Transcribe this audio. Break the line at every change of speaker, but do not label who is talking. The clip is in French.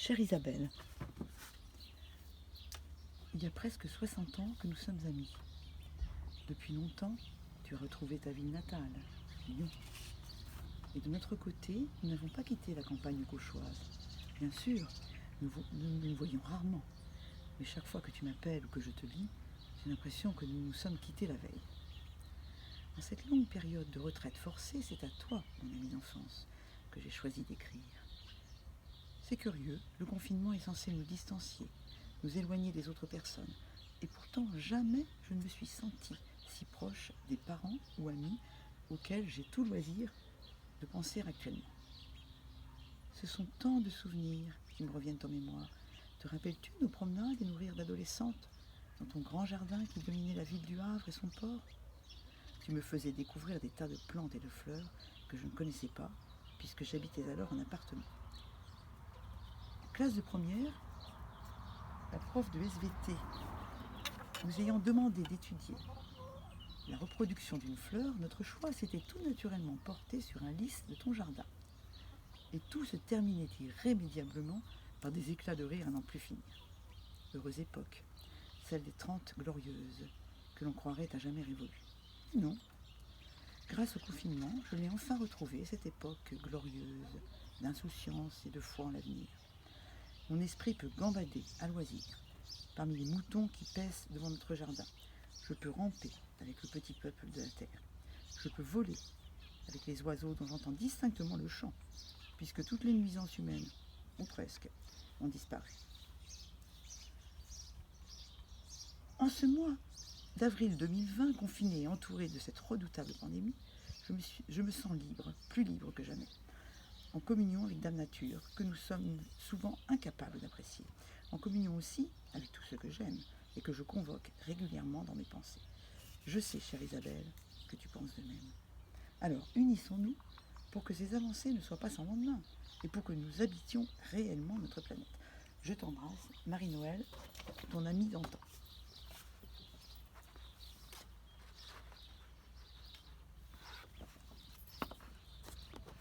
Chère Isabelle, il y a presque 60 ans que nous sommes amis. Depuis longtemps, tu as retrouvé ta ville natale, Lyon. Et de notre côté, nous n'avons pas quitté la campagne cauchoise. Bien sûr, nous nous voyons rarement. Mais chaque fois que tu m'appelles ou que je te lis, j'ai l'impression que nous nous sommes quittés la veille. En cette longue période de retraite forcée, c'est à toi, mon ami d'enfance, que j'ai choisi d'écrire. C'est curieux, le confinement est censé nous distancier, nous éloigner des autres personnes. Et pourtant, jamais je ne me suis sentie si proche des parents ou amis auxquels j'ai tout loisir de penser actuellement. Ce sont tant de souvenirs qui me reviennent en mémoire. Te rappelles-tu nos promenades et nos rires d'adolescente dans ton grand jardin qui dominait la ville du Havre et son port? Tu me faisais découvrir des tas de plantes et de fleurs que je ne connaissais pas, puisque j'habitais alors en appartement. En classe de première, la prof de SVT, nous ayant demandé d'étudier la reproduction d'une fleur, notre choix s'était tout naturellement porté sur un lys de ton jardin. Et tout se terminait irrémédiablement par des éclats de rire à n'en plus finir. Heureuse époque, celle des 30 glorieuses, que l'on croirait à jamais révolue. Non, grâce au confinement, je l'ai enfin retrouvée, cette époque glorieuse, d'insouciance et de foi en l'avenir. Mon esprit peut gambader à loisir, parmi les moutons qui paissent devant notre jardin. Je peux ramper avec le petit peuple de la terre. Je peux voler avec les oiseaux dont j'entends distinctement le chant, puisque toutes les nuisances humaines, ou presque, ont disparu. En ce mois d'avril 2020, confiné et entouré de cette redoutable pandémie, je me sens libre, plus libre que jamais, en communion avec Dame Nature, que nous sommes souvent incapables d'apprécier, en communion aussi avec tous ceux que j'aime et que je convoque régulièrement dans mes pensées. Je sais, chère Isabelle, que tu penses de même. Alors, unissons-nous pour que ces avancées ne soient pas sans lendemain et pour que nous habitions réellement notre planète. Je t'embrasse, Marie-Noël, ton amie d'antan.